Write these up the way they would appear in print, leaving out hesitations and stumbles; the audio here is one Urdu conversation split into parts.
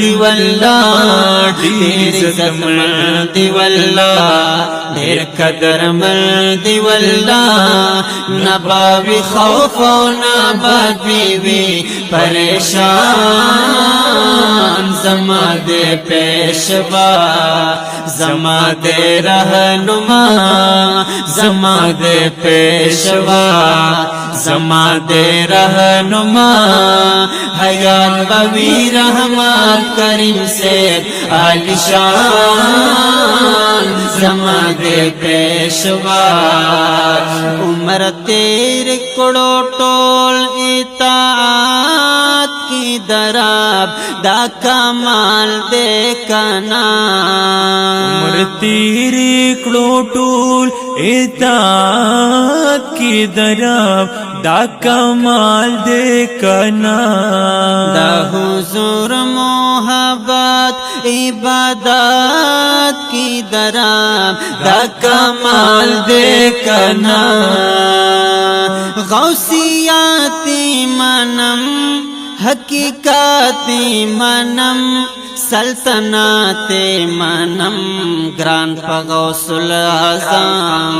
دی والله ډیر عزتمن دی والله ډیر قدرمن دی والله نباوی خوف و نباوی وی پریشان زما دے پیشوا زما دے رہنما زما دے پیشوا زما دے رہنما حیات بوی رحمت کریم سے عالی شان زما دے پیشوا عمر تیرے کڑو ٹول اطاعت کی دراب دا کمال دے کنا عمر تیرے کڑو ٹول اطاعت کی دراب دا کمال دے کنا دا حضور محبت عبادت کی دراب دا کمال دے کنا غوثیاتی منم حقیقاتی منم سلطنات منم گران پا غوث العظام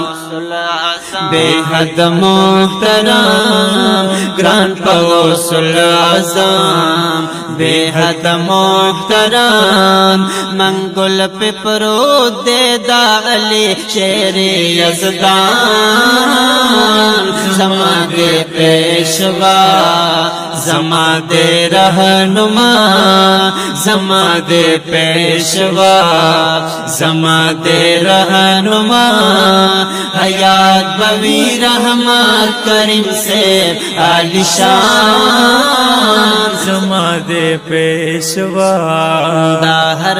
بے حد محترم گران پا غوث العظام بے حد محترم منگل پہ پرود دے دا علی شیر یزدان زما دے پیشوا زما دے رہنما زما دے پیشوا زما دے رہنما حیات بوی رحمت کریم سے عالی شان زما دے پیشوا دا ہر